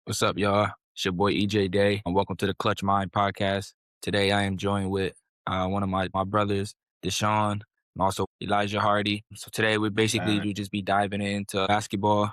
What's up, y'all? It's your boy EJ Day, and welcome to the Clutch Mind podcast. Today, I am joined with one of my brothers, Deshaun, and also Elijah Hardy. So today, we basically Man, will just be diving into basketball,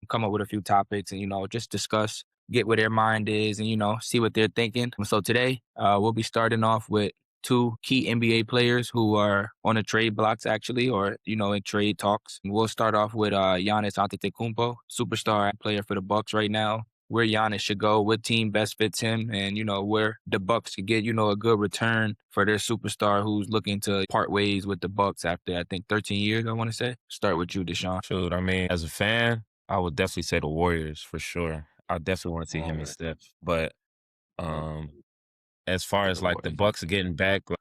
come up with a few topics, and just discuss, get where their mind is, and see what they're thinking. So today, we'll be starting off with two key NBA players who are on the trade blocks, actually, or in trade talks. We'll start off with Giannis Antetokounmpo, superstar player for the Bucks right now, where Giannis should go, what team best fits him, and where the Bucks could get a good return for their superstar who's looking to part ways with the Bucks after I think 13 years. I want to say. Start with you, Deshaun. Shoot, I mean, as a fan, I would definitely say the Warriors for sure. I definitely want to see him and Warriors, Steph. But um, as far yeah, as the like the Warriors. Bucks getting back like,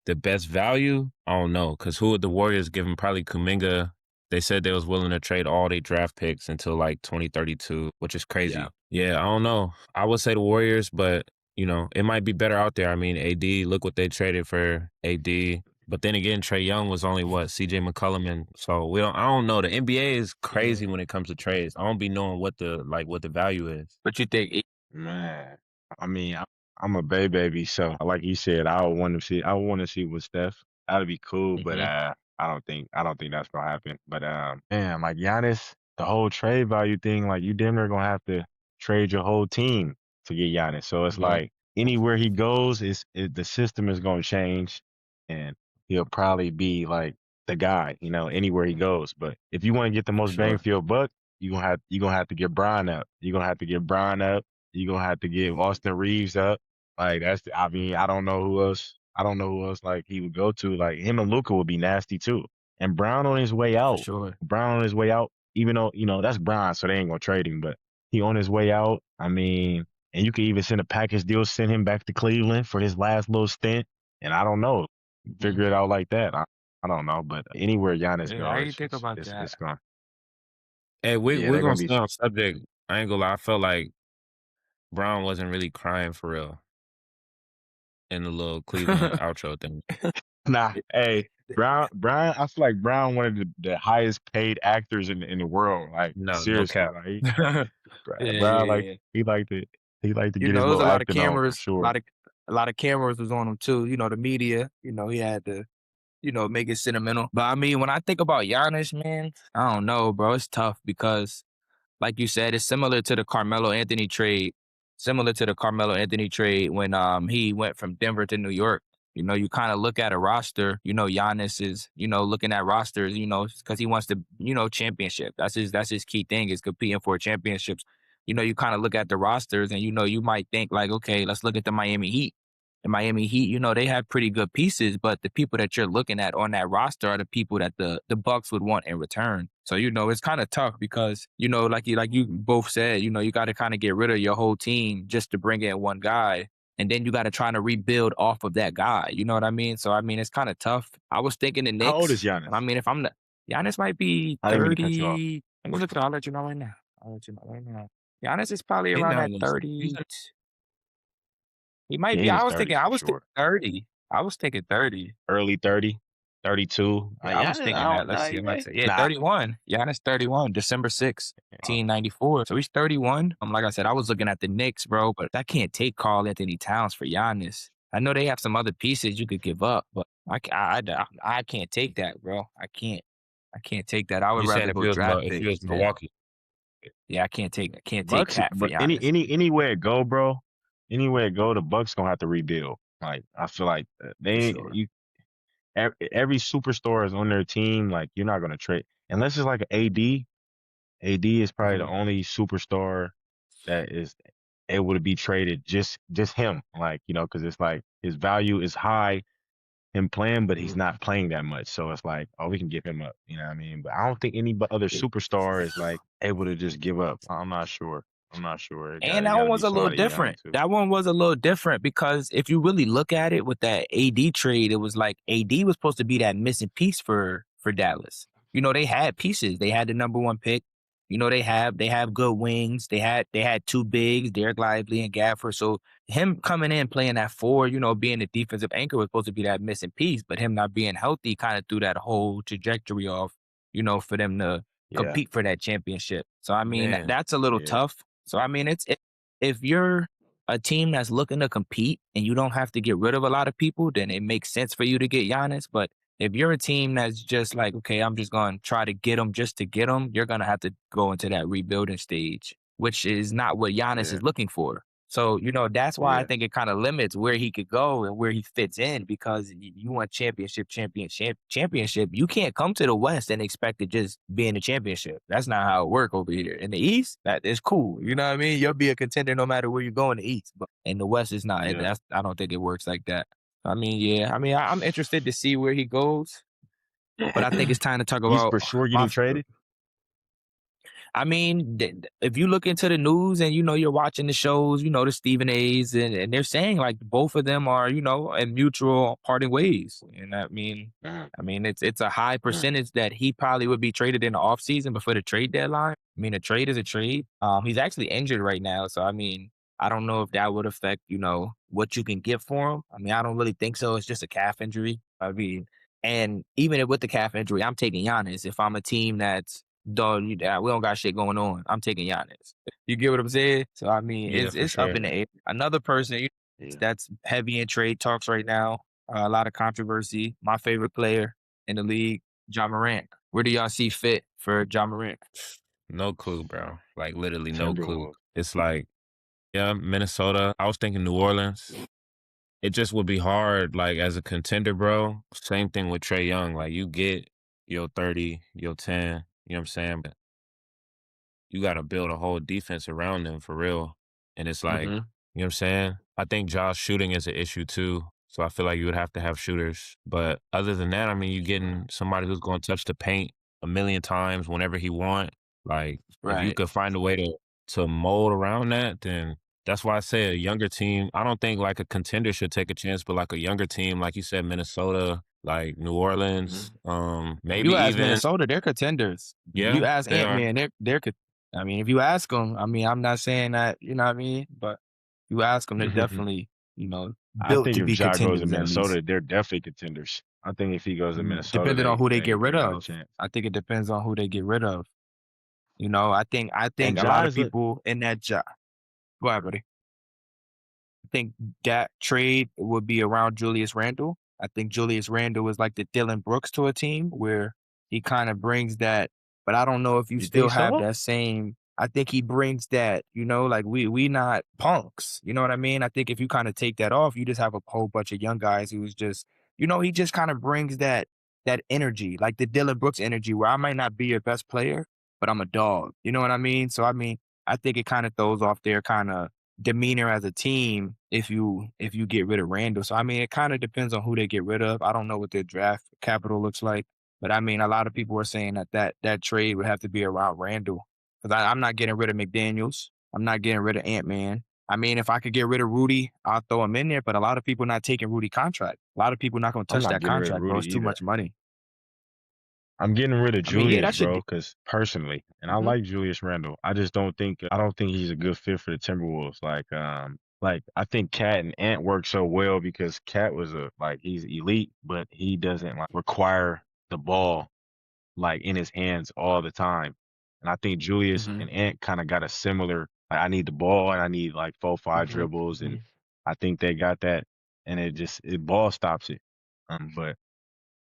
the best value, I don't know. Because who would the Warriors give him? Probably Kuminga. They said they was willing to trade all their draft picks until like 2032, which is Yeah, crazy. Yeah, I don't know. I would say the Warriors, but it might be better out there. I mean, AD, look what they traded for AD. But then again, Trey Young was only what, CJ McCollum, and so I don't know. The NBA is yeah. crazy when it comes to trades. I don't be knowing what the value is. What you think? Man, I mean, I'm a Bay baby, so like you said, I would want to see with Steph. That'd be cool, but Mm-hmm. I don't think that's gonna happen. But man, like Giannis, the whole trade value thing, like you damn near gonna have to trade your whole team to get Giannis. So it's Yeah, like anywhere he goes, the system is gonna change, and he'll probably be like the guy, anywhere he goes. But if you want to get the for most bang sure. for your buck, you gonna have to get Brian up. You're gonna have to get Brian up. You're gonna have to give Austin Reeves up. Like I mean, I don't know who else. I don't know who else like he would go to. Like him and Luca would be nasty too. And Brown on his way For out. sure. Brown on his way out, even though, that's Brown, so they ain't gonna trade him, but he on his way out. I mean, and you could even send a package deal, send him back to Cleveland for his last little stint. And I don't know. Hmm. Figure it out like that. I don't know. But anywhere Giannis Yeah, how goes, you think it's about it's, that? it's gonna Hey, we yeah, we're they're gonna gonna be stay on subject. I ain't gonna lie. I felt like Brown wasn't really crying for real in the little Cleveland outro thing. Nah, hey, Brown, I feel like Brown one of the highest paid actors in the world. Like No, no seriously, cap. like Yeah, yeah, Brown, like yeah. he like to You get his know, there's a little lot of acting on for cameras, sure. a lot of cameras was on him too. The media. He had to, make it sentimental. But I mean, when I think about Giannis, man, I don't know, bro. It's tough because, like you said, it's similar to the Carmelo Anthony trade. Similar to the Carmelo Anthony trade when he went from Denver to New York. You kind of look at a roster. Giannis is looking at rosters. Because he wants to championship. That's his key thing is competing for championships. You kind of look at the rosters and you might think like, okay, let's look at the Miami Heat. The Miami Heat, they have pretty good pieces, but the people that you're looking at on that roster are the people that the Bucks would want in return. So it's kind of tough because like you both said, you got to kind of get rid of your whole team just to bring in one guy, and then you got to try to rebuild off of that guy. You know what I mean? So I mean, it's kind of tough. I was thinking the How old is Knicks, Giannis? and I mean, if I'm the Giannis might be I didn't mean to cut you off. 30. Let me look at it. I'll let you know right now. I'll let you know right now. Giannis is probably He around not that gonna. He's 30. He might Yeah, be. in I his was thinking. 30s I for was thinking sure. 30. I was thinking 30. Early 30, 32. Yeah, I was Giannis, I thinking that. don't Let's know. see. I'm about to say, yeah, Nah. 31. Giannis 31, December 6th, Uh, 1994. So he's 31. Like I said, I was looking at the Knicks, bro, but I can't take Karl Anthony Towns for Giannis. I know they have some other pieces you could give up, but I can't take that, bro. I can't. I can't take that. I would You saying rather if go he was draft if he picks was than. Milwaukee? Yeah, I can't take Bucks, Cat for but any Giannis. any anywhere it go, bro. Anywhere it go, the Bucks gonna have to rebuild. Like I feel like For they sure. you every superstar is on their team. Like you're not gonna trade unless it's like an AD. AD is probably the Mhm. only superstar that is able to be traded. Just him, like because it's like his value is high. Him playing, but he's Mhm. not playing that much. So it's like, oh, we can give him up. You know what I mean? But I don't think any other superstar is like able to just give up. I'm not sure. I'm not sure. It And got it that got one to be was a little somebody young different. too. That one was a little different because if you really look at it with that AD trade, it was like AD was supposed to be that missing piece for Dallas. They had pieces. They had the number one pick. They have good wings. They had two bigs, Derek Lively and Gafford. So him coming in playing that four, being the defensive anchor was supposed to be that missing piece. But him not being healthy kind of threw that whole trajectory off, for them to Yeah, compete for that championship. So I mean Man, that's a little yeah. tough. So I mean, if you're a team that's looking to compete and you don't have to get rid of a lot of people, then it makes sense for you to get Giannis. But if you're a team that's just like, okay, I'm just going to try to get them just to get them, you're going to have to go into that rebuilding stage, which is not what Giannis Yeah, is looking for. So, that's why I yeah, think it kind of limits where he could go and where he fits in because you want championship. You can't come to the West and expect to just be in the championship. That's not how it works over here. In the East, that is cool. You know what I mean? You'll be a contender no matter where you go in the East. But in the West, it's not. yeah. I don't think it works like that. I mean, yeah. I mean, I'm interested to see where he goes, but I think it's time to talk He's about for sure my getting traded. I mean, if you look into the news and you're watching the shows, the Stephen A's, and they're saying like both of them are in mutual parting ways. And Mm, it's a high mm, percentage that he probably would be traded in the offseason before the trade deadline. I mean, a trade is a trade. He's actually injured right now, so I mean, I don't know if that would affect what you can get for him. I mean, I don't really think so. It's just a calf injury. I mean, and even with the calf injury, I'm taking Giannis if I'm a team that's dog, we don't got shit going on. I'm taking Giannis. You get what I'm saying? So I mean, Yeah, for it's up sure. in the air. Another person yeah. that's heavy in trade talks right now. A lot of controversy. My favorite player in the league, John Morant. Where do y'all see fit for John Morant? No clue, bro. Like literally no clue. Timberwolves. It's like, yeah, Minnesota. I was thinking New Orleans. It just would be hard, like as a contender, bro. Same thing with Trey Young. Like you get your 30, your 10, you know what I'm saying? But you gotta build a whole defense around them for real. And it's like, Mm-hmm. you know what I'm saying? I think Josh shooting is an issue too. So I feel like you would have to have shooters. But other than that, I mean, you're getting somebody who's gonna touch the paint a million times whenever he want. Like if you Right. could find a way to mold around that, then that's why I say a younger team. I don't think like a contender should take a chance, but like a younger team, like you said, Minnesota, like New Mhm. Orleans, maybe You ask even Minnesota, they're contenders. You yeah, ask they Ant are. Man, they're I mean, if you ask them, I mean, I'm not saying that, you know what I mean, but you ask them, they're definitely, I built think to if be Ja goes to contenders at least. Minnesota, they're definitely contenders. I think if he goes to Minnesota, Depending on who they they get rid got a of. chance. I think it depends on who they get rid of. I think And a lot Ja of is a people in that job. Go ahead, buddy. I think that trade would be around Julius Randle. I think Julius Randle is like the Dylan Brooks to a team where he kind of brings that, but I don't know if you you still think have so? that same. I think he brings that, like we not punks. You know what I mean? I think if you kind of take that off, you just have a whole bunch of young guys who's just, he just kind of brings that energy, like the Dylan Brooks energy, where I might not be your best player, but I'm a dog. You know what I mean? So I mean, I think it kind of throws off their kind of demeanor as a team if you get rid of Randall. So I mean, it kind of depends on who they get rid of. I don't know what their draft capital looks like, but I mean, a lot of people are saying that trade would have to be around Randall because I'm not getting rid of McDaniels. I'm not getting rid of Ant Man. I mean, if I could get rid of Rudy, I'll throw him in there. But a lot of people not taking Rudy contract. A lot of people not going to I'm touch not that getting rid of contract, bro. Rudy It's too either. much money. I'm getting rid of I mean, yeah, Julius, that should. bro, because personally, and I Mhm. like Julius Randle. I just don't think he's a good fit for the Timberwolves. Like I think Cat and Ant work so well because Cat was he's elite, but he doesn't like require the ball like in his hands all the time. And I think Julius Mhm. and Ant kind of got a similar. Like, I need the ball and I need like 4, 5 Mhm. dribbles, and Mhm. I think they got that, and it ball stops it. But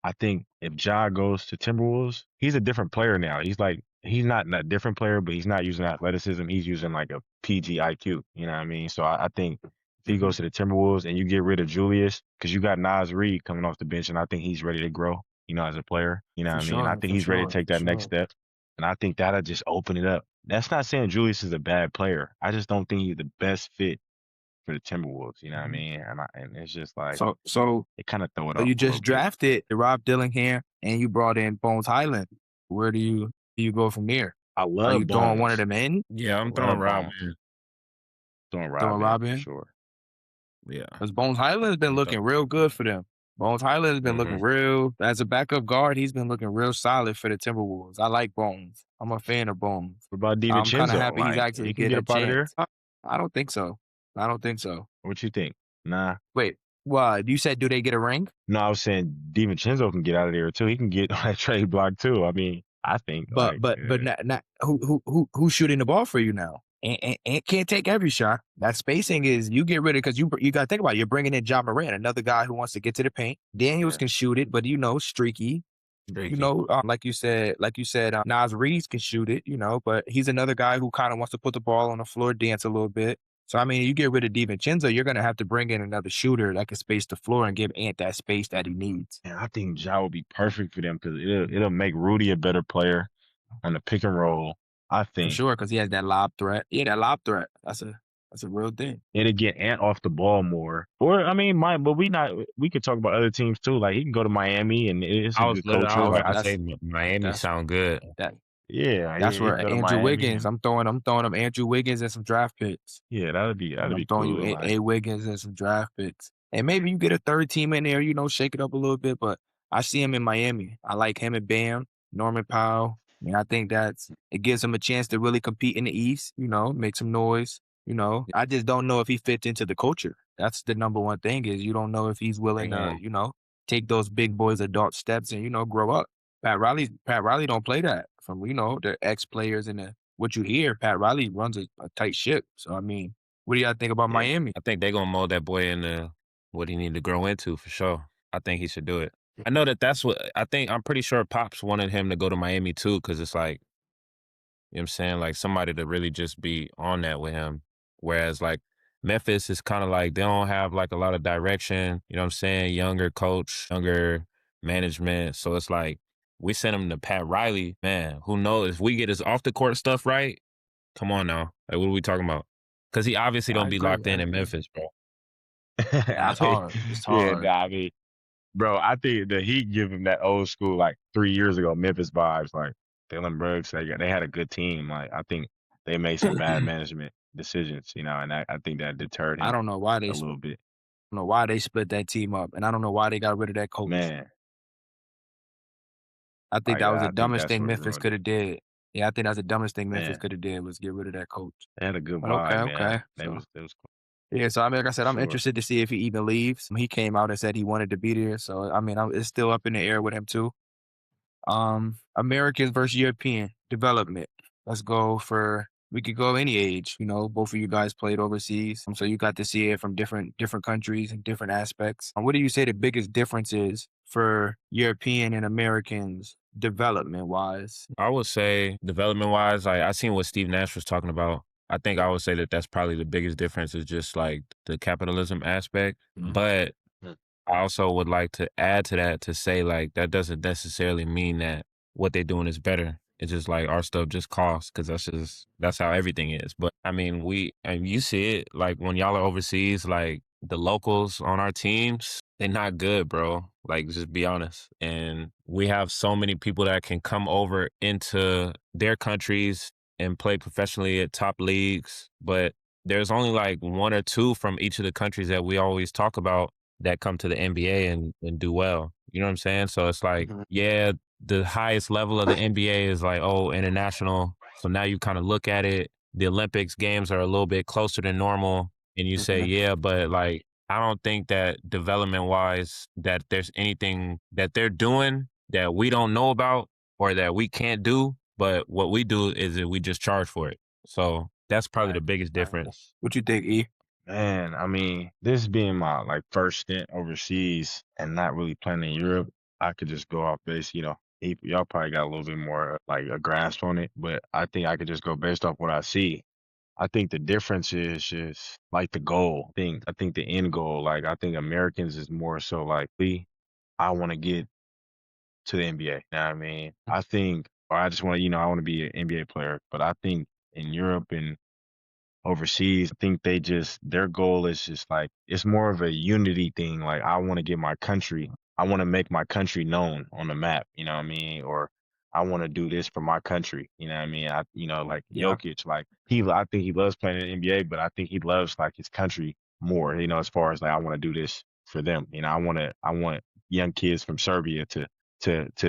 I think if Ja goes to Timberwolves, he's a different player now. He's not a different player, but he's not using athleticism. He's using like a PG IQ. You know what I mean? So I think if he Mhm. goes to the Timberwolves and you get rid of Julius, because you got Nas Reed coming off the bench, and I think he's ready to grow. As a player. You know what For I mean? I sure. think For he's ready to sure. take For that next sure. step, and I think that'll just open it up. That's not saying Julius is a bad player. I just don't think he's the best fit for the Timberwolves. You know what I Mhm. mean? And it's just like So it kind of throw it So off you a little just bit. drafted Rob Dillingham and you brought in Bones Highland. Where do you go from there? I Are love you throwing one of Bones. them in? Yeah, I I'm throwing love Rob Bones. in. Throwing Throwing Rob in Rob for in? sure. Yeah. Because Bones Highland's been I'm looking real good for them. Bones Highland's been looking hmm real as a backup guard. He's been looking real solid for the Timberwolves. I like Bones. I'm a fan of Bones. What about So I'm kind of DiVincenzo? happy he's Like actually he can getting get a up out of there. chance. I don't think so. I don't think so. What you think? Nah. Wait, what? You said do they get a ring? No, I was saying DiVincenzo can get out of there too. He can get on that trade block too. I mean, I think But not who's shooting the ball for you now? and can't take every shot. That spacing is you get rid of because you got to think about it. You're bringing in John Morant, another guy who wants to get to the paint. Daniels Yeah. can shoot it, but streaky. Streaky. Like you said, Nas Reed can shoot it, but he's another guy who kind of wants to put the ball on the floor, dance a little bit. So I mean, you get rid of DiVincenzo, you're gonna have to bring in another shooter that can space the floor and give Ant that space that he needs. And I think Ja would be perfect for them because it'll make Rudy a better player on the pick and roll. I For think sure, because he has that lob threat. Yeah, that lob threat. That's a real thing. it'll get Ant off the ball more. Or I mean, but we could talk about other teams too. Like he can go to Miami and it's a good I culture. was Like about I to say That's Miami that's sound good. that yeah, that's he where can go to Andrew Miami Wiggins. and I'm throwing him Andrew Wiggins and some draft picks. yeah, that'd I'm be throwing you cool. Like A Wiggins and some draft picks. And maybe you get a third team in there, shake it up a little bit. But I see him in Miami. I like him and Bam, Norman Powell. And I think it gives him a chance to really compete in the East, make some noise. I just don't know if he fits into the culture. That's the number one thing is you don't know if he's willing bring to, him. take those big boys adult steps and, grow up. Pat Riley don't play that from, the ex players and what you hear. Pat Riley runs a tight ship. So I mean, what do y'all think about Yeah. Miami? I think they're gonna mold that boy into what he need to grow into for sure. I think he should do it. I know that's what I think. I'm pretty sure Pops wanted him to go to Miami too, because it's like, you know what I'm saying, like somebody to really just be on that with him. Whereas like Memphis is kind of like they don't have like a lot of direction. You know what I'm saying? Younger coach, younger management. So it's like we sent him to Pat Riley. Man, who knows if we get his off the court stuff right? Come on now, like what are we talking about? Because he obviously I don't be agree. locked I in agree. Memphis, bro. Yeah, I it's mean, hard. It's yeah, hard. nah, I mean, bro, I think the Heat give him that old school like 3 years ago Memphis vibes. Like Dylan Brooks, they had a good team. Like I think they made some bad management decisions, and I think that deterred I him don't know why a little bit. they split that team up, and I don't know why they got rid of that coach. Man, I think that was the I think dumbest that's thing what Memphis ruined it. could have did. Yeah, I think that's the dumbest thing Memphis Man, could have did was get rid of that coach. they had a good But okay, vibe, man. okay. So They was cool yeah, so I mean, like I for said, I'm sure. interested to see if he even leaves. He came out and said he wanted to be there, so I mean, it's still up in the air with him too. Americans versus European development. Let's go for we could go any age. Both of you guys played overseas, so you got to see it from different countries and different aspects. What do you say the biggest difference is for European and Americans development wise? I would say development wise, like I seen what Steve Nash was talking about. I think I would say that that's probably the biggest difference is just like the capitalism aspect. But Mm. I also would like to add to that to say like that doesn't necessarily mean that what they're doing is better. It's just like our stuff just costs because that's how everything is. But I mean, and you see it like when y'all are overseas, like the locals on our teams, they're not good, bro. Like just be honest. And we have so many people that can come over into their countries and play professionally at top leagues, but there's only like one or two from each of the countries that we always talk about that come to the NBA and do well. You know what I'm saying? So it's like, Mhm. yeah, the highest level of the NBA is like, oh, international. So now you kind of look at it, the Olympics games are a little bit closer than normal. And you say, Mhm. yeah, but like, I don't think that development wise, that there's anything that they're doing that we don't know about or that we can't do. But what we do is that we just charge for it. So that's probably the Right. biggest Right. difference. What you think, E? Man, I mean, this being my like first stint overseas and not really playing in Europe, I could just go off base, y'all probably got a little bit more like a grasp on it, but I think I could just go based off what I see. I think the difference is just like the goal. I think the end goal, like I think Americans is more so like I want to get to the NBA. You know what I mean? I think or I just want to, I want to be an NBA player, but I think in Europe and overseas, I think their goal is just like it's more of a unity thing. Like I want to get my country, I want to make my country known on the map, you know what I mean? Or I want to do this for my country, you know what I mean? Like Yeah. Jokic, like I think he loves playing in the NBA, but I think he loves like his country more, as far as like I want to do this for them. I want young kids from Serbia to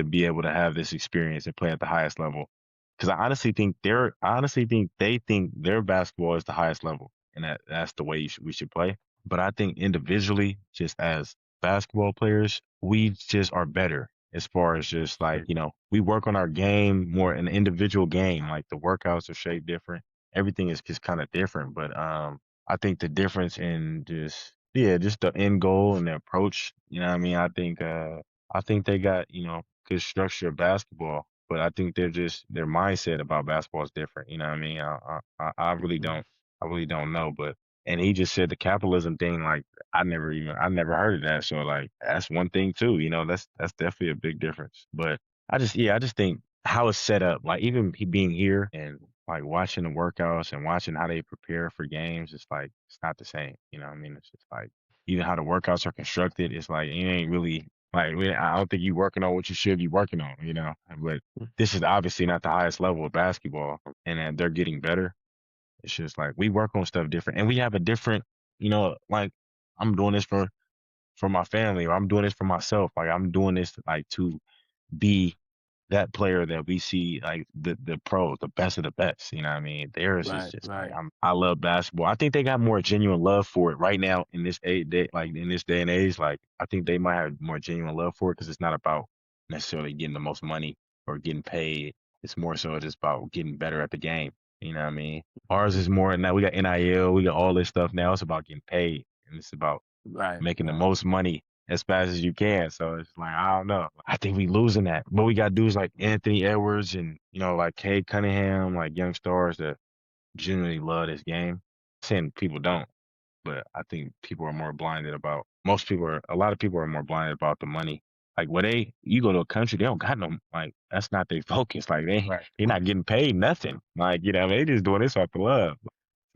be able to have this experience and play at the highest level because I honestly think they think their basketball is the highest level, and that's the way we should play. But I think individually, just as basketball players, we just are better as far as just like we work on our game more an individual game. Like the workouts are shaped different. everything is just kind of different. But I think the difference in just the end goal and the approach, you know what I mean? I think they got, good structure of basketball, but I think their mindset about basketball is different. You know what I mean? I really don't know. But and he just said the capitalism thing, like I never heard of that. So like that's one thing too. That's definitely a big difference. But I just think how it's set up, like even he being here and like watching the workouts and watching how they prepare for games, it's like it's not the same. You know what I mean? It's just like even how the workouts are constructed, it's like it ain't really like I don't think you working on what you should be working on, But this is obviously not the highest level of basketball, and they're getting better. It's just like we work on stuff different, and we have a different, like I'm doing this for my family, or I'm doing this for myself. Like I'm doing this like to be that player that we see, like the pros, the best of the best. You know what I mean? Theirs is Right, just like right, I love basketball. I think they got more genuine love for it right now in this like in this day and age. Like I think they might have more genuine love for it because it's not about necessarily getting the most money or getting paid. It's more so just about getting better at the game. You know what I mean? Ours is more now. We got NIL, we got all this stuff now. It's about getting paid, and it's about right, making the right. most money as fast as you can. So it's like I don't know. I think we losing that. But we got dudes like Anthony Edwards and like Cade Cunningham, like young stars that genuinely love this game. Saying people don't, but I think people are more blinded about. A lot of people are more blinded about the money. Like you go to a country, they don't got no like that's not their focus. Like Right. they're not getting paid nothing. Like they just doing this off the love.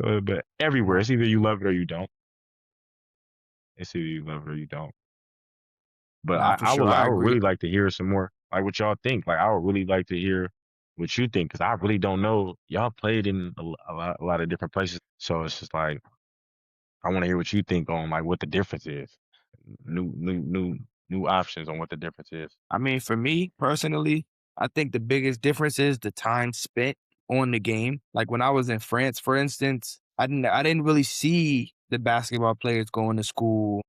So, but everywhere, Right. it's either you love it or you don't. It's either you love it or you don't. But Nah, for sure. I I would agree. really like to hear some more, like what y'all think. Like I would really like to hear what you think because I really don't know. Y'all played in a lot of different places, so it's just like I want to hear what you think on like what the difference is. New options on what the difference is. I mean, for me personally, I think the biggest difference is the time spent on the game. Like when I was in France, for instance, I didn't really see the basketball players going to school.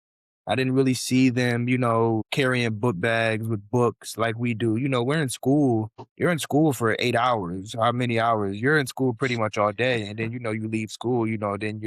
I didn't really see them, carrying book bags with books like we do. We're in school. You're in school for 8 hours. How many hours? You're in school pretty much all day. And then, you leave school, then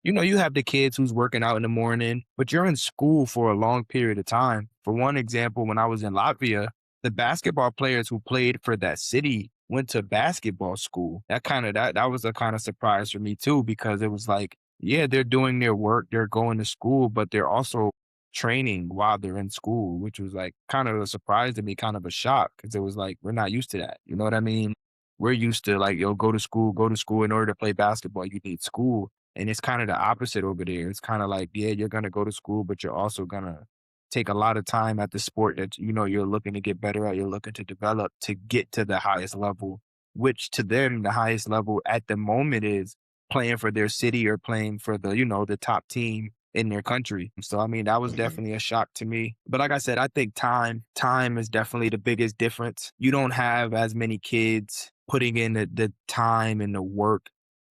you have the kids who's working out in the morning, but you're in school for a long period of time. For one example, when I was in Latvia, the basketball players who played for that city went to basketball school. That was a kind of surprise for me too, because it was like, yeah, they're doing their work, they're going to school, but they're also training while they're in school, which was like kind of a surprise to me, kind of a shock, because it was like, we're not used to that. You know what I mean? We're used to like, yo, go to school, go to school. In order to play basketball, you need school. And it's kind of the opposite over there. It's kind of like, yeah, you're going to go to school, but you're also going to take a lot of time at the sport that, you're looking to get better at, you're looking to develop to get to the highest level, which to them, the highest level at the moment is playing for their city or playing for the top team in their country. So, I mean, that was Hmm. definitely a shock to me. But like I said, I think time is definitely the biggest difference. You don't have as many kids putting in the time and the work.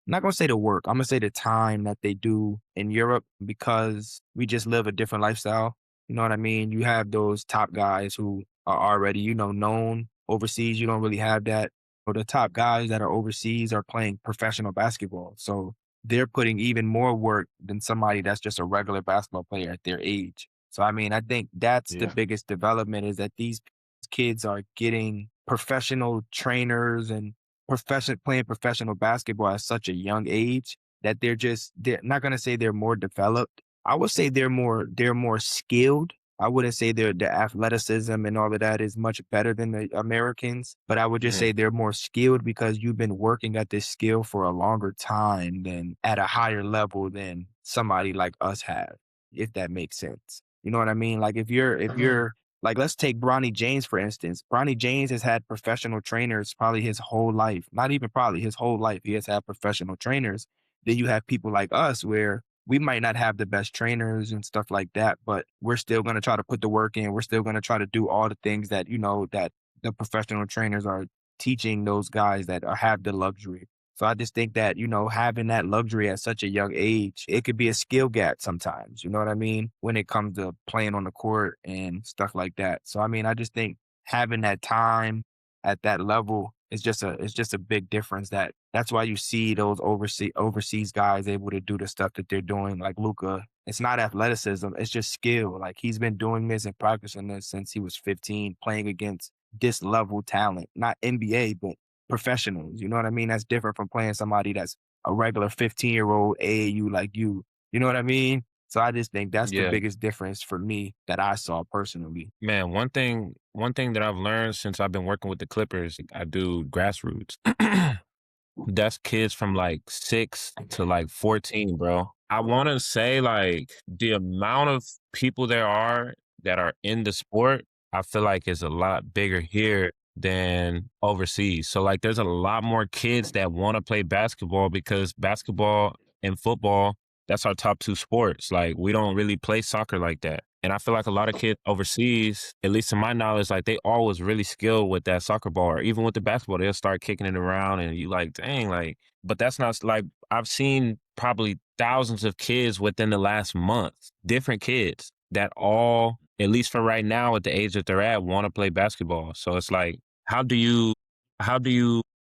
I'm not going to say the work. I'm going to say the time that they do in Europe because we just live a different lifestyle. You know what I mean? You have those top guys who are already, known overseas. You don't really have that. Or the top guys that are overseas are playing professional basketball. So they're putting even more work than somebody that's just a regular basketball player at their age. So, I mean, I think that's the Yeah. biggest development is that these kids are getting professional trainers and playing professional basketball at such a young age that they're not going to say they're more developed. I would say they're more skilled. I wouldn't say the athleticism and all of that is much better than the Americans, but I would just Hmm. say they're more skilled because you've been working at this skill for a longer time than at a higher level than somebody like us have, if that makes sense. You know what I mean? Like if you're like, let's take Bronny James, for instance. Bronny James has had professional trainers probably his whole life. Not even probably his whole life. He has had professional trainers. Then you have people like us where we might not have the best trainers and stuff like that, but we're still going to try to put the work in. We're still going to try to do all the things that, that the professional trainers are teaching those guys that have the luxury. So I just think that, having that luxury at such a young age, it could be a skill gap sometimes. You know what I mean? When it comes to playing on the court and stuff like that. So, I mean, I just think having that time at that level it's just a big difference. That's why you see those overseas guys able to do the stuff that they're doing, like Luca. It's not athleticism, it's just skill. Like he's been doing this and practicing this since he was 15, playing against this level talent, not NBA, but professionals. You know what I mean? That's different from playing somebody that's a regular 15-year-old AAU like you. You know what I mean? So I just think that's the Yeah. biggest difference for me that I saw personally. Man, one thing that I've learned since I've been working with the Clippers, I do grassroots. That's kids from like 6 to like 14, bro. I want to say like the amount of people there are that are in the sport, I feel like is a lot bigger here than overseas. So like there's a lot more kids that want to play basketball because basketball and football, that's our top two sports. Like we don't really play soccer like that. And I feel like a lot of kids overseas, at least to my knowledge, like they always really skilled with that soccer ball or even with the basketball, they'll start kicking it around and you like, dang, like, but that's not like, I've seen probably thousands of kids within the last month, different kids that all, at least for right now at the age that they're at, want to play basketball. So it's like, how do you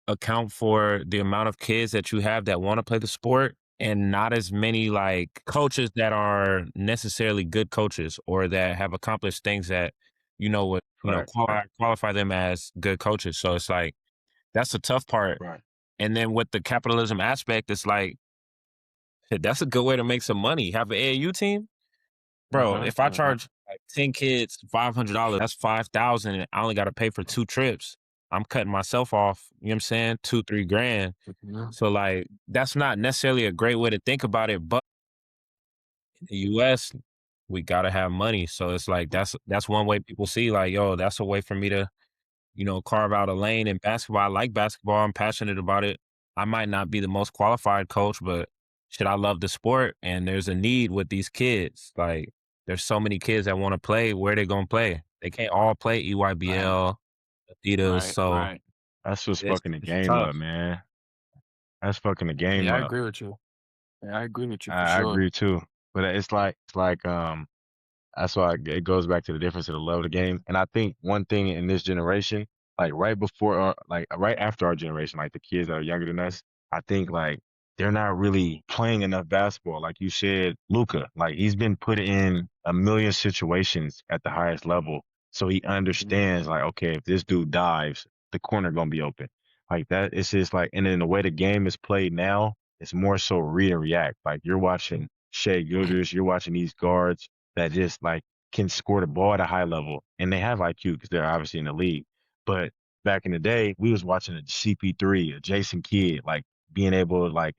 account for the amount of kids that you have that want to play the sport and not as many like coaches that are necessarily good coaches or that have accomplished things that would Right. qualify them as good coaches. So it's like that's the tough part. Right. And then with the capitalism aspect, it's like that's a good way to make some money. Have an AAU team, bro. If I charge like 10 kids $500, that's 5,000, and I only got to pay for 2 trips. I'm cutting myself off. You know what I'm saying? 2-3 grand. So like that's not necessarily a great way to think about it, but in the US, we gotta have money. So it's like that's one way people see like, yo, that's a way for me to, carve out a lane in basketball. I like basketball. I'm passionate about it. I might not be the most qualified coach, but shit, I love the sport and there's a need with these kids. Like there's so many kids that want to play. Where they gonna play? They can't all play EYBL, Adidas. So That's what's it's, fucking the it's game tough. up, man. That's fucking the game Yeah, I up. agree with you. Yeah, I agree with you for I sure. agree too. But it's like that's why it goes back to the difference of the love of the game. And I think one thing in this generation, like right before, like right after our generation, like the kids that are younger than us, I think like they're not really playing enough basketball. Like you said, Luca, like he's been put in a million situations at the highest level, so he understands like, okay, if this dude dives, the corner gonna be open. Like that, it's just like, and then the way the game is played now, it's more so read and react. Like you're watching Shea Gilders, you're watching these guards that just like can score the ball at a high level, and they have IQ because they're obviously in the league. But back in the day, we was watching a CP3, a Jason Kidd, like being able to like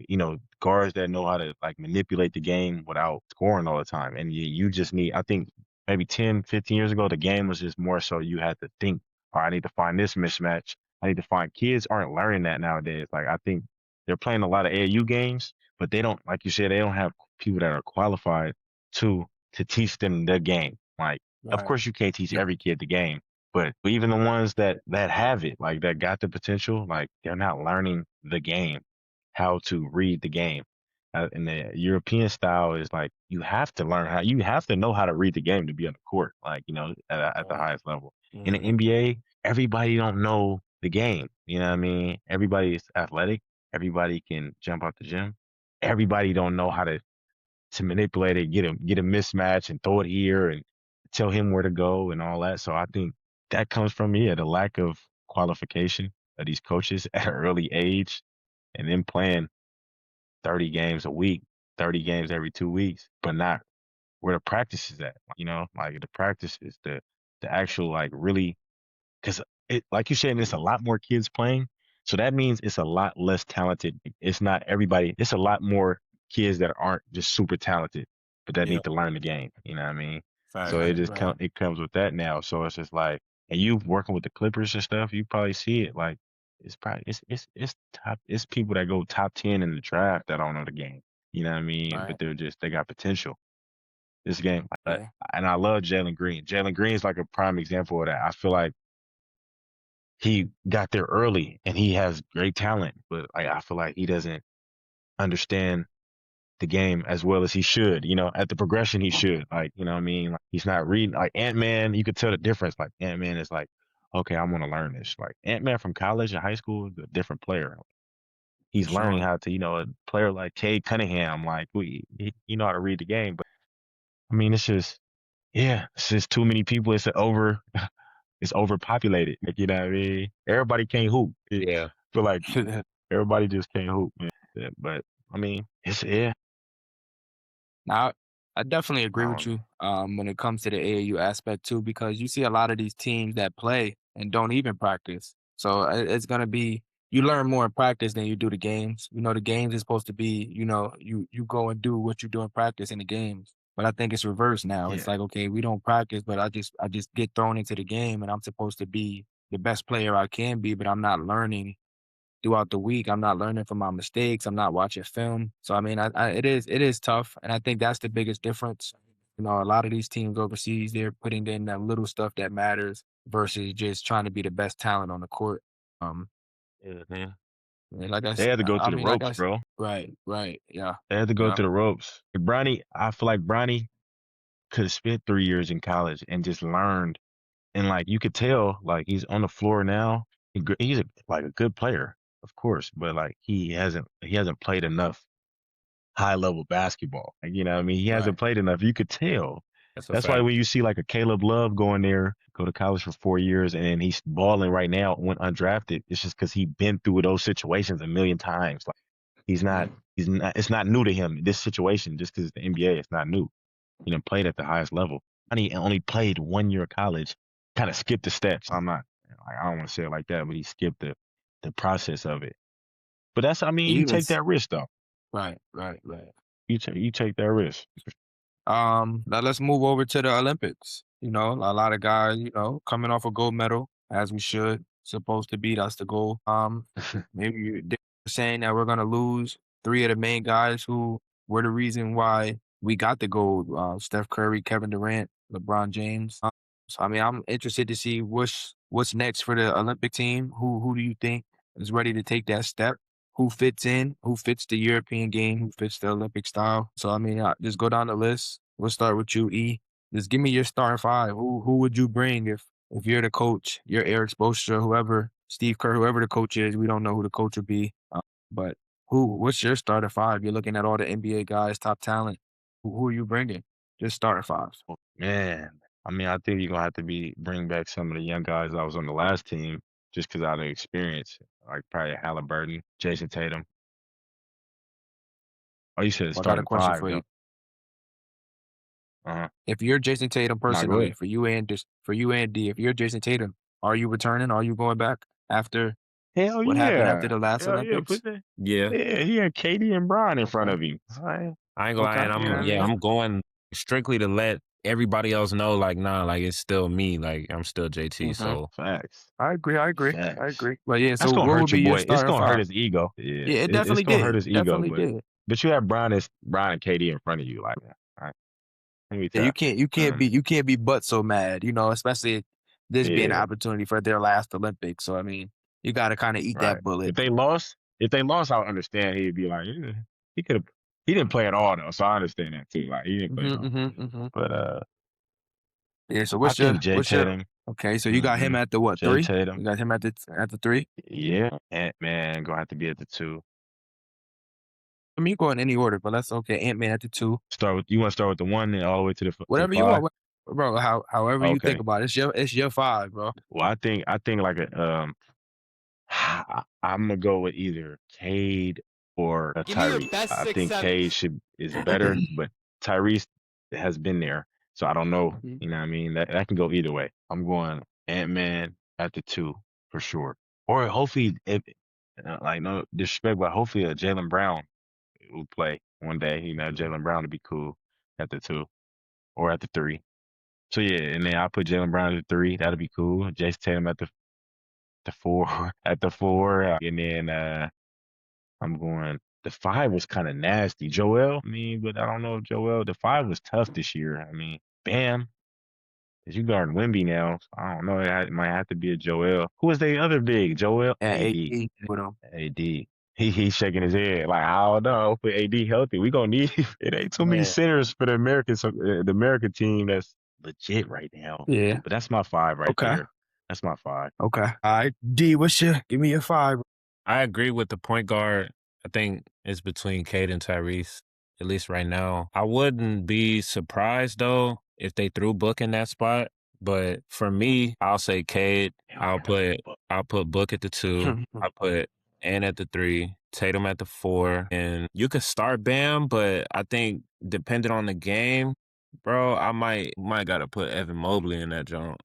guards that know how to like manipulate the game without scoring all the time. And you just need, I think maybe 10, 15 years ago, the game was just more so you had to think, all right, I need to find this mismatch. I need to find kids aren't learning that nowadays. Like I think they're playing a lot of AAU games, but they don't, like you said, they don't have people that are qualified to teach them the game. Like, of Right. course, you can't teach every kid the game, but even the ones that have it, like that got the potential, like they're not learning the game, how to read the game. And the European style is like you have to learn how, you have to know how to read the game to be on the court, like at the Right. highest level. In the NBA, everybody don't know the game. You know what I mean? Everybody is athletic. Everybody can jump out the gym. Everybody don't know how to manipulate it, get a mismatch and throw it here and tell him where to go and all that. So I think that comes from the lack of qualification of these coaches at an early age, and then playing 30 games a week, 30 games every 2 weeks, but not where the practice is at. Like the practice is the actual like really, because it, like you said, it's a lot more kids playing. So that means it's a lot less talented. It's not everybody. It's a lot more kids that aren't just super talented, but that Yeah. need to learn the game. You know what I mean? So Facts. it just it comes with that now. So it's just like, and you working with the Clippers and stuff, you probably see it. Like it's probably it's top. It's people that go top 10 in the draft that don't know the game. You know what I mean? But Right. they got potential. This game, Yeah. and I love Jalen Green. Jalen Green is like a prime example of that. I feel like he got there early and he has great talent, but I feel like he doesn't understand the game as well as he should. At the progression he should. Like, you know what I mean? Like, he's not reading like Ant-Man, you could tell the difference. Like Ant-Man is like, okay, I want to learn this. Like Ant-Man from college and high school is a different player. For He's learning sure. how to, a player like Cade Cunningham, like you know how to read the game. But I mean, it's just too many people. It's overpopulated. Like, you know what I mean? Everybody can't hoop. Yeah. Feel like everybody just can't hoop, man. Yeah, but I mean, Now, I definitely I agree with don't know. you when it comes to the AAU aspect too, because you see a lot of these teams that play and don't even practice. So it's gonna be you learn more in practice than you do the games. You know, the games is supposed to be, you go and do what you do in practice in the games. But I think it's reversed now. It's Yeah, like, okay, we don't practice, but I just get thrown into the game and I'm supposed to be the best player I can be, but I'm not learning throughout the week. I'm not learning from my mistakes. I'm not watching film. So I mean, it is tough, and I think that's the biggest difference. You know, a lot of these teams overseas, they're putting in that little stuff that matters versus just trying to be the best talent on the court. Um, yeah, man. and like I They said, had to go I through the mean, like ropes, I said, bro. right, yeah, They had to go yeah. through the ropes. I feel like Bronny could have spent 3 years in college and just learned. And like you could tell, like he's on the floor now. He's like a good player, of course, but like he hasn't played enough high level basketball. Like, you know what I mean? He Right. hasn't played enough. You could tell. That's a That's why fact. when you see like a Caleb Love going there, go to college for 4 years, and he's balling right now, went undrafted, it's just because he's been through those situations a million times. Like he's not, Mhm. it's not new to him. This situation, just because it's the NBA, it's not new. He done played at the highest level. And he only played 1 year of college, kind of skipped the steps. I don't want to say it like that, but he skipped the process of it. But I mean, you Even take that risk though. right. You take that risk. Now let's move over to the Olympics. You know, a lot of guys, coming off a gold medal, as we should, supposed to be. That's the goal. Maybe they're saying that we're gonna lose three of the main guys who were the reason why we got the gold. Steph Curry, Kevin Durant, LeBron James. So I mean, I'm interested to see what's next for the Olympic team. Who do you think is ready to take that step? Who fits in, who fits the European game, who fits the Olympic style. So I mean, just go down the list. We'll start with you, E. Just give me your starting five. Who would you bring if you're the coach? You're Eric Spoelstra, whoever, Steve Kerr, whoever the coach is. We don't know who the coach would be, but what's your starting five? You're looking at all the NBA guys, top talent. Who are you bringing? Just starting fives. Man, I mean, I think you're gonna have to bring back some of the young guys that was on the last team, just because out of experience, like probably Halliburton, Jason Tatum. Oh, you said Well, I got a starting question five for you. though. Uh-huh. If you're Jason Tatum Am I go personally, ahead? for you and D, if you're Jason Tatum, are you returning? Are you going back after Hell what happened after yeah. the last Hell yeah. Olympics? Yeah. Yeah, he had Katie and Brian in front Okay. of him. All right. I ain't gonna lie, Okay. and You know what I Okay. mean? I'm going strictly to let everybody else know, like, nah, like it's still me, like I'm still JT. Mhm. So Facts. I Facts. agree. But yeah, That's so gonna what hurt would your be your boy. It's starting gonna hurt five? his ego. Yeah, Yeah, it it's definitely gonna hurt did. his It ego, definitely but did. you have Brian and Katie in front of you. Like, all right, let me Yeah, tell you can't um, be but so mad, especially this being an yeah, opportunity for their last Olympics. So I mean, you gotta kinda eat right. that bullet. If they lost, I would understand. He'd be like, he could have. He didn't play at all though, so I understand that too. Like, he didn't play at all. Mhm. But Yeah, so I what's think your Jay what's your Tatum. okay, so you got him hmm at the what, Jay 3? Tatum. You got him at the 3? Yeah, Ant-Man gonna have to be at the two. I mean, you go in any order, but that's okay. Ant-Man at the 2. You want to start with the one and all the way to the Whatever you five? want, bro, however you think Okay. about it. It's your 5, bro. Well, I think like I'm gonna go with either Cade or a Give me your Tyrese. best I six think Cade sevens. is better, but Tyrese has been there, so I don't know. Mhm. You know what I mean? That can go either way. I'm going Ant-Man at the two for sure, or hopefully, if like no disrespect, but hopefully Jalen Brown will play one day. Jalen Brown would be cool at the two or at the three. So yeah, and then I'll put Jalen Brown at the three. That'd be cool. Jason Tatum at the four, at the four, and then I'm going. The five was kind of nasty. Joel, I mean, but I don't know if Joel. The five was tough this year. I mean, Bam, as you guard Wimby now, so I don't know. It might have to be a Joel. Who was the other big? Joel, At AD, 18 with him. AD. He's shaking his head like I don't know. Hopefully AD healthy. We gonna need. It ain't too many Yeah. centers for the American team that's legit right now. Yeah. But that's my five right Okay. there. That's my 5. Okay. All right. D, give me your 5. I agree with the point guard. I think it's between Cade and Tyrese, at least right now. I wouldn't be surprised though if they threw Book in that spot. But for me, I'll say Cade. I'll put Book at the 2. I'll put Ant at the 3, Tatum at the 4. And you could start Bam, but I think depending on the game, bro, I might gotta put Evan Mobley in that joint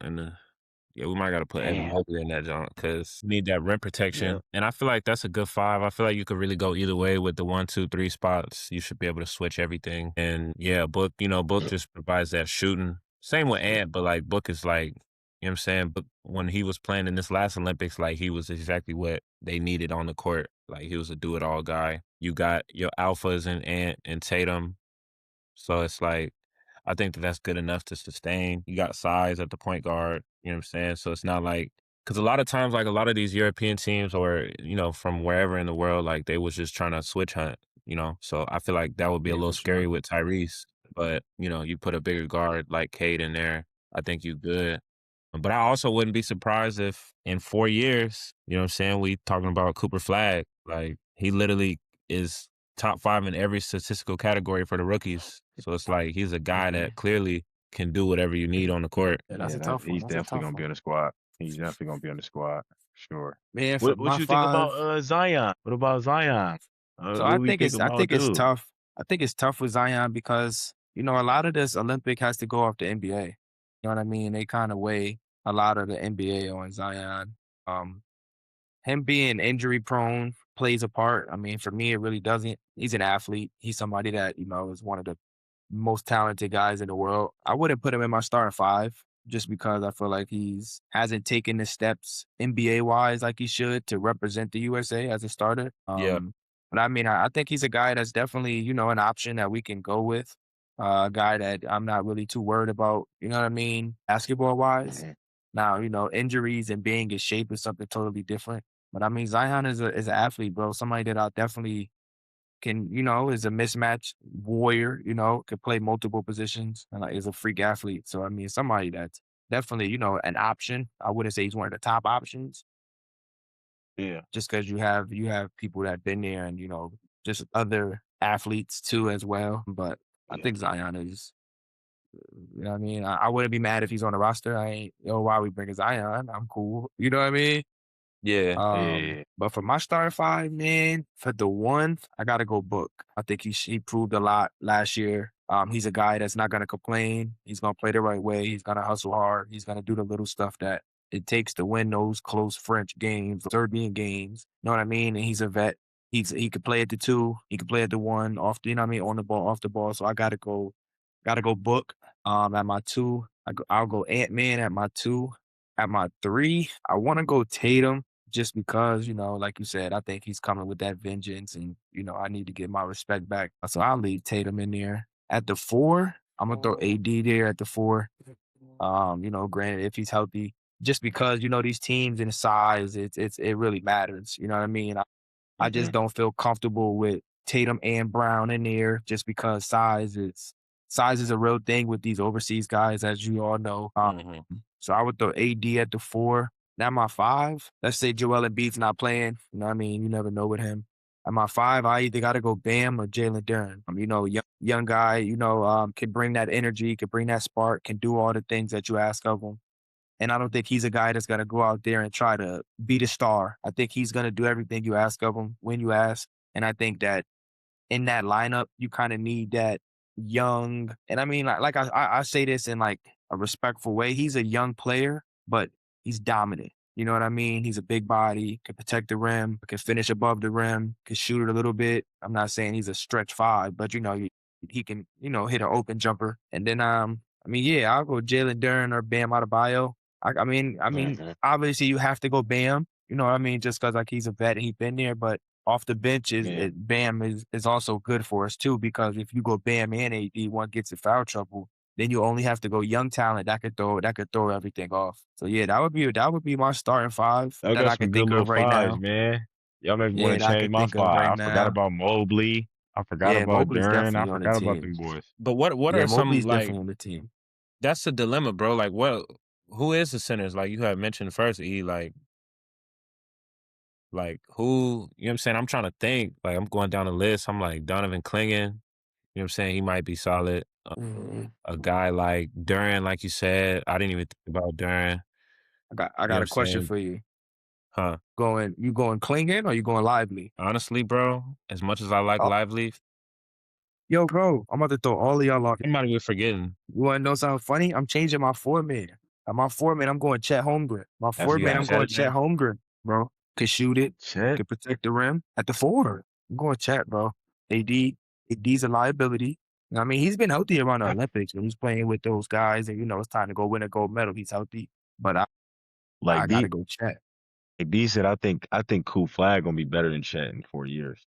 yeah, we might gotta put Evan Damn. Mobley in that joint because need that rim protection. Yep. And I feel like that's a good 5. I feel like you could really go either way with the 1, 2, 3 spots. You should be able to switch everything. And yeah, Book, Book just provides that shooting. Same with Ant, but like Book is like, you know what I'm saying? But when he was playing in this last Olympics, like he was exactly what they needed on the court. Like he was a do-it-all guy. You got your alphas in Ant and Tatum. So it's like, I think that that's good enough to sustain. You got size at the point guard, you know what I'm saying? So it's not like, because a lot of times, like a lot of these European teams or, from wherever in the world, like they was just trying to switch hunt. So I feel like that would be a Yeah, little for sure. scary with Tyrese. But, you put a bigger guard like Cade in there, I think you good. But I also wouldn't be surprised if in 4 years, you know what I'm saying, we talking about Cooper Flag. Like he literally is top 5 in every statistical category for the rookies. So it's like he's a guy that clearly can do whatever you need on the court. Yeah, that's Yeah, a tough one. he's That's a definitely tough gonna be one. on the squad. He's definitely gonna be on the squad, sure. Man, for What my you think about 5. Zion? What about Zion? So What we think I about think it's dude? tough. I think it's tough with Zion because, a lot of this Olympic has to go off the NBA. You know what I mean? They kind of weigh a lot of the NBA on Zion. Um, Him being injury prone plays a part. I mean, for me, it really doesn't. He's an athlete. He's somebody that, is one of the most talented guys in the world. I wouldn't put him in my starting 5 just because I feel like he's hasn't taken the steps NBA wise like he should to represent the USA as a starter. Yeah. But I mean, I think he's a guy that's definitely, an option that we can go with. A guy that I'm not really too worried about, you know what I mean, basketball wise. Mhm. Now, injuries and being in shape is something totally different. But I mean, Zion is an athlete, bro. Somebody that I definitely can, is a mismatch warrior, could play multiple positions and like is a freak athlete. So I mean, somebody that's definitely, an option. I wouldn't say he's one of the top options, Yeah, just because you have people that been there and just other athletes too as well. But I yeah, think Zion is, you know what I mean. I wouldn't be mad if he's on the roster. I ain't, why we bring Zion? I'm cool. You know what I mean? Yeah. yeah, But for my starting 5, man, for the 1, I gotta go Book. I think he proved a lot last year. He's a guy that's not gonna complain. He's gonna play the right way. He's gonna hustle hard. He's gonna do the little stuff that it takes to win those close French games, Serbian games. You know what I mean? And he's a vet. He could play at the 2. He could play at the 1. Off, you know what I mean, on the ball, off the ball. So I gotta go Book. At my 2, I'll go Ant Man at my 2. At my 3, I want to go Tatum just because, like you said, I think he's coming with that vengeance and, I need to get my respect back. So I'll leave Tatum in there. At the 4, I'm gonna throw AD there at the 4. Granted, if he's healthy, just because, these teams in size, it really matters. You know what I mean? I hmm just don't feel comfortable with Tatum and Brown in there just because size is a real thing with these overseas guys, as you all know. Hmm. So I would throw AD at the 4. Now my 5, let's say Joel Embiid's not playing. You know what I mean? You never know with him. At my 5, I either got to go Bam or Jalen Duren. Young guy, can bring that energy, can bring that spark, can do all the things that you ask of him. And I don't think he's a guy that's gonna go out there and try to be the star. I think he's gonna do everything you ask of him when you ask. And I think that in that lineup, you kind of need that young. And I mean, like I say this in like a respectful way. He's a young player, but he's dominant. You know what I mean? He's a big body, can protect the rim, can finish above the rim, can shoot it a little bit. I'm not saying he's a stretch 5, but he can, hit an open jumper. And then I mean, yeah, I'll go Jalen Duren or Bam Adebayo. I mean, hmm obviously you have to go Bam. You know what I mean? Just because like he's a vet and he's been there, but off the bench yeah. Bam is also good for us too because if you go Bam and AD, one gets in foul trouble, then you only have to go young talent that could throw everything off. So yeah, that would be my starting 5 I that got I some can good think little of right fives, now. man. Y'all make me Yeah, want to that I change could my think of right five. I forgot now. about Mobley. I forgot Yeah, about Mobley's Duran. I definitely on the forgot about them team. boys. But what Yeah, are some Mobley's like definitely on the team. that's the dilemma, bro. Like who is the centers? Like you had mentioned first, E, like who, you know what I'm saying? I'm trying to think. Like I'm going down the list. I'm like Donovan Clingan, you know what I'm saying? He might be solid. Mhm. A guy like Duran, like you said, I didn't even think about Duran. I You know what got I'm a question saying? for you. Huh. You going Klingon or you going Lively? Honestly, bro, as much as I like Oh, Lively, yo, bro, I'm about to throw all of y'all off. I might be forgetting. You wanna know something funny? I'm changing my four-man. My four-man, I'm going Chet Holmgren. My That's You four-man, got I'm Chet, going Chet Chet there? Holmgren, bro. Could shoot it, Chet. could protect the rim at the four. I'm going Chet, bro. AD's a liability. You know what I mean, he's been healthy around the Olympics when he's playing with those guys, and you know it's time to go win a gold medal. He's healthy, but I Like gotta D, go Chet. like D said, I think Cool Flag gonna be better than Chet in 4 years.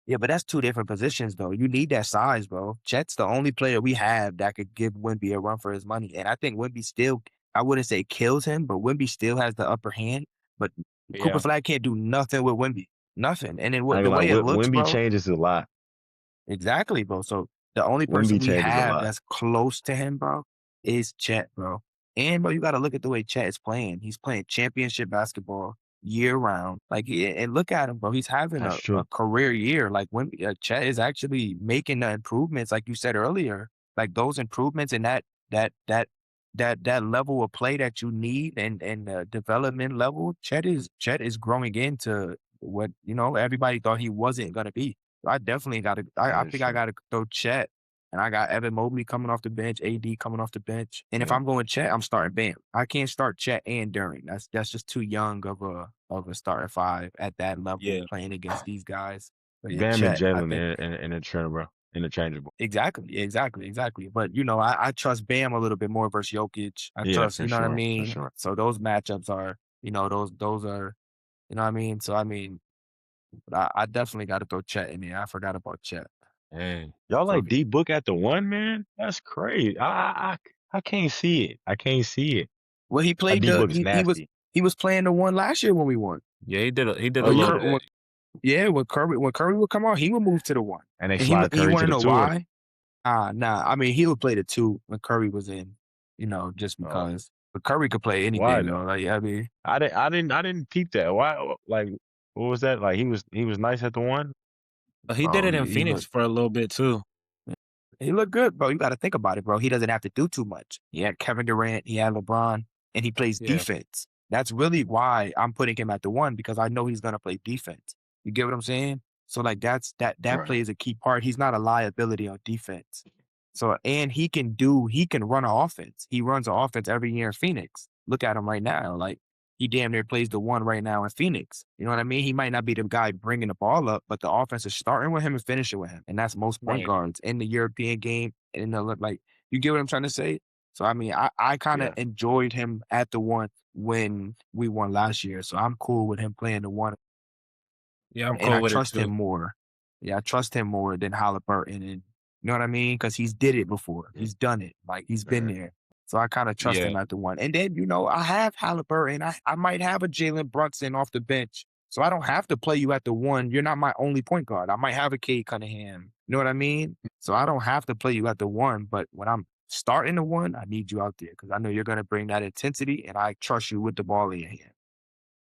Yeah, but that's two different positions, though. You need that size, bro. Chet's the only player we have that could give Wemby a run for his money. And I think Wemby still, I wouldn't say kills him, but Wemby still has the upper hand. But Cooper Yeah. Flag can't do nothing with Wemby. Nothing. And then I what ain't the gonna way it lie, looks, Wimby bro, changes a lot. exactly, bro. So the only person Wimby we changes a have lot. that's close to him, bro, is Chet, bro. And bro, you got to look at the way Chet is playing. He's playing championship basketball year round. And look at him, bro. He's having That's a true. career year. Like when Chet is actually making the improvements, like you said earlier, like those improvements and that that that level of play that you need and the development level. Chet is growing into what everybody thought he wasn't gonna be. I definitely got to. I That is think I true. got to throw Chet, and I got Evan Mobley coming off the bench, AD coming off the bench. And if Yeah, I'm going Chet, I'm starting Bam. I can't start Chet and Duran. That's just too young of a starting five at that level Yeah. playing against these guys. But yeah, Bam and Chet, I Jalen think interchangeable. exactly. But I trust Bam a little bit more versus Jokic. I Yeah, trust, for you know what I sure, for mean. sure. So those matchups are, those are, you know what I mean. So I mean, I definitely got to throw Chet in there. I forgot about Chet. Dang. Y'all So like D Book at the one, man? That's crazy. I can't see it. I can't see it. Well, he My played D the Book's nasty. he was playing the one last year when we won. Yeah, he did a Oh When little yeah, Curry, bit. when Curry would come out, he would move to the one, and they and slide he Curry to want to the know two. why. Nah. I mean, he would play the two when Curry was in, just Oh, because. But Curry could play why anything though. though? Like I mean, I didn't peep that. Why? Like, what was that? Like he was nice at the one. He did bro, it in he Phoenix looked for a little bit too. he looked good, bro. You got to think about it, bro. He doesn't have to do too much. He had Kevin Durant, he had LeBron, and he plays Yeah. defense. That's really why I'm putting him at the one because I know he's gonna play defense. You get what I'm saying? So like that Right. plays a key part. He's not a liability on defense. So and he can run an offense. He runs an offense every year in Phoenix. Look at him right now. Like he damn near plays the one right now in Phoenix. You know what I mean? He might not be the guy bringing the ball up, but the offense is starting with him and finishing with him. And that's most point Right. guards in the European game. And in the like, you get what I'm trying to say? So I mean, I kind of Yeah. enjoyed him at the one when we won last year. So I'm cool with him playing the one, Yeah, I'm and cool I with it trust him too. more. Yeah, I trust him more than Halliburton, and you know what I mean? Because he's did it before. He's done it. Like he's been Mhm. there. So I kind of trust Yeah. him at the one. And then I have Halliburton. I might have a Jalen Brunson off the bench. So I don't have to play you at the one. You're not my only point guard. I might have a Cade Cunningham. You know what I mean? So I don't have to play you at the one. But when I'm starting the one, I need you out there because I know you're going to bring that intensity, and I trust you with the ball in your hand.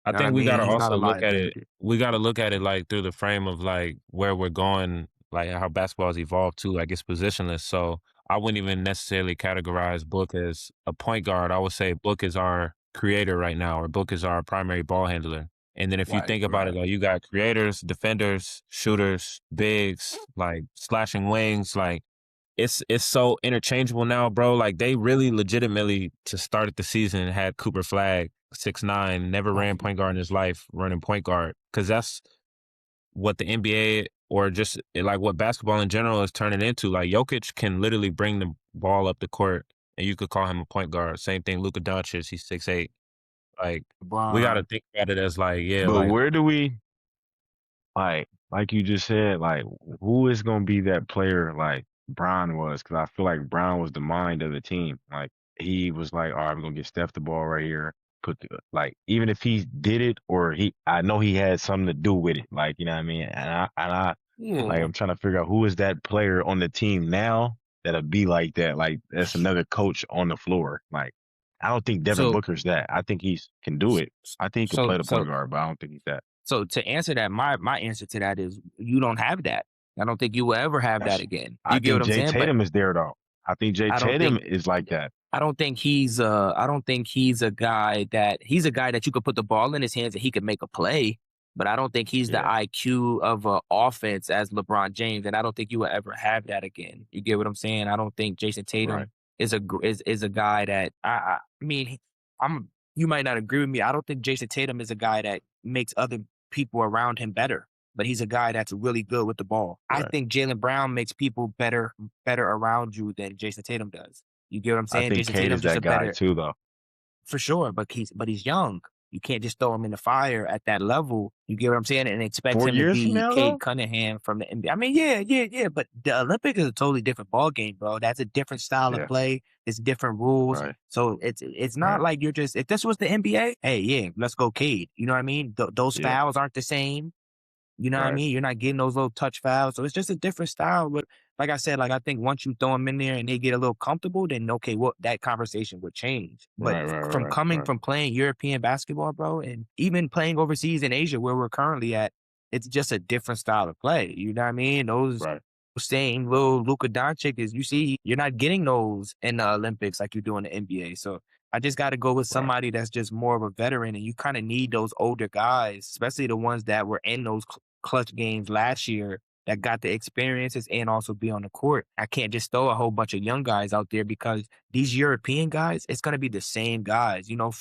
I You know what I think we mean? gotta He's not a also look at it. liability. We gotta look at it like through the frame of like where we're going, like how basketball's evolved too. Like it's positionless. So I wouldn't even necessarily categorize Book as a point guard. I would say Book is our creator right now, or Book is our primary ball handler. And then if you Right, think about it, right. like you got creators, defenders, shooters, bigs, like slashing wings, like it's so interchangeable now, bro. Like they really legitimately to start the season had Cooper Flag 6'9", never ran Right. point guard in his life, running point guard because that's what the NBA or just like what basketball in general is turning into. Like Jokic can literally bring the ball up the court, and you could call him a point guard. Same thing, Luka Doncic, he's 6'8". Like we got to LeBron. think about it as like But where do we like you just said, like who is gonna be that player like Brown was? Because I feel like Brown was the mind of the team. Like he was like, all right, I'm gonna get Steph the ball right here. Like even if he did it or I know he had something to do with it. Like you know what I mean. And I like Yeah. I'm trying to figure out who is that player on the team now that'll be like that. Like that's another coach on the floor. Like I don't think Devin So Booker's that. I think he can do it. I think he can so play the point so guard, but I don't think he's that. so to answer that, my answer to that is you don't have that. I don't think you will ever have that That's, again. I You get what think I'm Jay saying? But Tatum is there though. I think Jay I don't Tatum think is like that. I don't think he's a guy that you could put the ball in his hands and he could make a play. But I don't think he's the Yeah, IQ of a offense as LeBron James, and I don't think you will ever have that again. You get what I'm saying? I don't think Jason right. Tatum is a guy that I mean I'm you might not agree with me. I don't think Jason Tatum is a guy that makes other people around him better, but he's a guy that's really good with the ball. I Right. think Jalen Brown makes people better around you than Jason Tatum does. You get what I'm I saying? think Jason Cade is Tatum's just that a guy better too, though. for sure, but he's young. You can't just throw him in the fire at that level. You get what I'm saying? And expect 4 him to years from be now, Cade though. Cunningham from the NBA. I mean, yeah. But the Olympics is a totally different ball game, bro. That's a different style of Yeah. play. It's different rules. Right. So it's not Right. like you're just if this was the NBA, hey, yeah, let's go Cade. You know what I mean? Those Yeah. fouls aren't the same. You know what I Right. mean? You're not getting those little touch fouls. So it's just a different style. But like I said, like I think once you throw them in there and they get a little comfortable, then okay, well, that conversation would change. But Right. Right. from Right. coming Right. from playing European basketball, bro, and even playing overseas in Asia where we're currently at, it's just a different style of play. You know what I mean? Those Right. same little Luka Doncic is you see, you're not getting those in the Olympics like you do in the NBA. So I just got to go with Right. somebody that's just more of a veteran, and you kind of need those older guys, especially the ones that were in those clutch games last year that got the experiences and also be on the court. I can't just throw a whole bunch of young guys out there because these European guys, it's going to be the same guys. You know,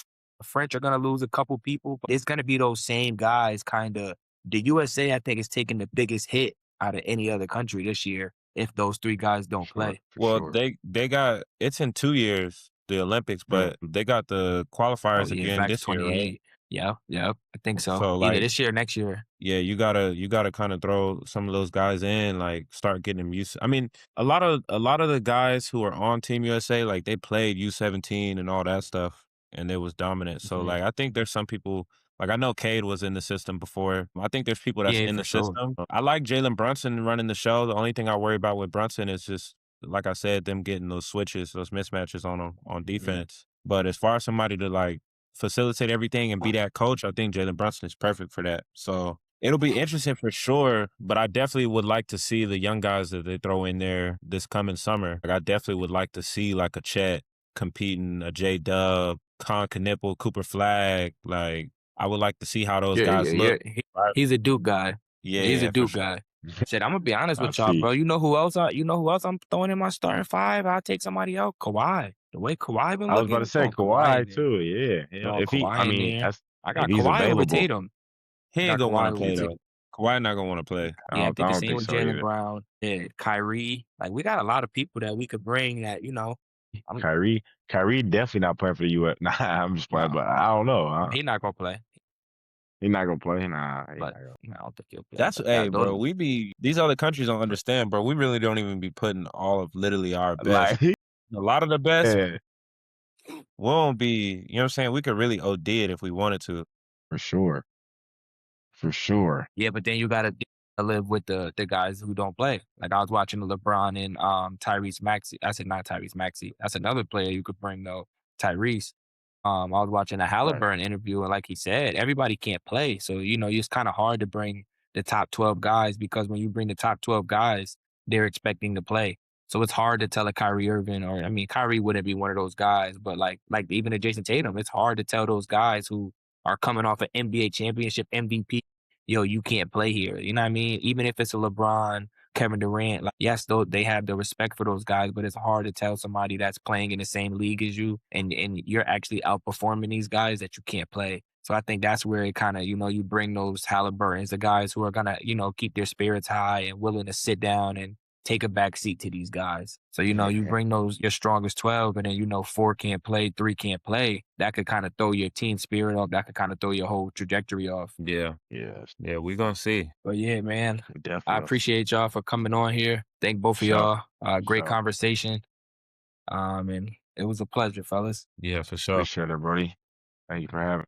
French are going to lose a couple people, but it's going to be those same guys kind of. The USA, I think, is taking the biggest hit out of any other country this year if those three guys For don't sure. play. For Well, sure. they got it's in 2 years, the Olympics, but they got the Oh qualifiers yeah, again back to this year, right? 28. Yeah, I think so. So Either like, this year or next year. yeah, you gotta kind of throw some of those guys in, like start getting them used. I mean, a lot of the guys who are on Team USA, like they played U17 and all that stuff, and it was dominant. So Mhm. like, I think there's some people. Like I know Cade was in the system before. I think there's people that's Yeah, in for the sure. system. I like Jalen Brunson running the show. The only thing I worry about with Brunson is just, like I said, them getting those switches, those mismatches on them on Mhm. defense. But as far as somebody to like facilitate everything and be that coach, I think Jalen Brunson is perfect for that. So it'll be interesting for sure, but I definitely would like to see the young guys that they throw in there this coming summer. Like I definitely would like to see like a Chet competing, a J Dub, Con Knipple, Cooper Flag. Like I would like to see how those Yeah. guys look. Right? He's a Duke guy. He's a Yeah, for Duke sure. guy. Shit, I'm gonna be honest I with y'all, see. bro. You know who else I'm throwing in my starting five? I'll take somebody else. Kawhi. The way Kawhi been I was about to looking, say throwing Kawhi in Kawhi there. too. Yeah. Throwing If he, I Kawhi in mean, there. that's I if got he's Kawhi over available. Tatum. He I ain't got gonna want Kawhi to over play Tatum. though. Kawhi not gonna want to play. Yeah, I I think the don't same think with so Jalen either. Brown. Yeah, Kyrie. Like we got a lot of people that we could bring that, I'm Kyrie definitely not playing for the U.S. Nah, I'm just playing, no, but I don't know. he not gonna play. He not gonna play. Nah, he not But gonna. I don't think he'll play. That's But yeah, hey, bro. We be these other countries don't understand, bro. We really don't even be putting all of literally our best. Like, A lot of the best yeah, won't be. You know what I'm saying? We could really OD it if we wanted to. for sure, for sure. yeah, but then you gotta live with the guys who don't play. Like I was watching LeBron and Tyrese Maxey. I said not Tyrese Maxey. That's another player you could bring though. Tyrese. I was watching a Right. Halliburton interview, and like he said, everybody can't play. So, it's kind of hard to bring the top 12 guys because when you bring the top 12 guys, they're expecting to play. So it's hard to tell a Kyrie Irving, or I mean, Kyrie wouldn't be one of those guys, but like even a Jason Tatum, it's hard to tell those guys who are coming off an NBA championship MVP, yo, you can't play here. You know what I mean? Even if it's a LeBron, Kevin Durant, like yes, though they have the respect for those guys, but it's hard to tell somebody that's playing in the same league as you and you're actually outperforming these guys that you can't play. So I think that's where it kind of, you bring those Halliburtons, the guys who are gonna, keep their spirits high and willing to sit down and take a back seat to these guys. So, you Yeah, bring those your strongest 12 and then four can't play, three can't play. That could kind of throw your team spirit off. That could kind of throw your whole trajectory off. Yeah, yeah, yeah. We gonna see. But yeah, man, we I definitely gonna see. appreciate y'all for coming on here. Thank both of So, y'all. Great so conversation. And it was a pleasure, fellas. Yeah, for sure. appreciate it, Brody. Thank you for having.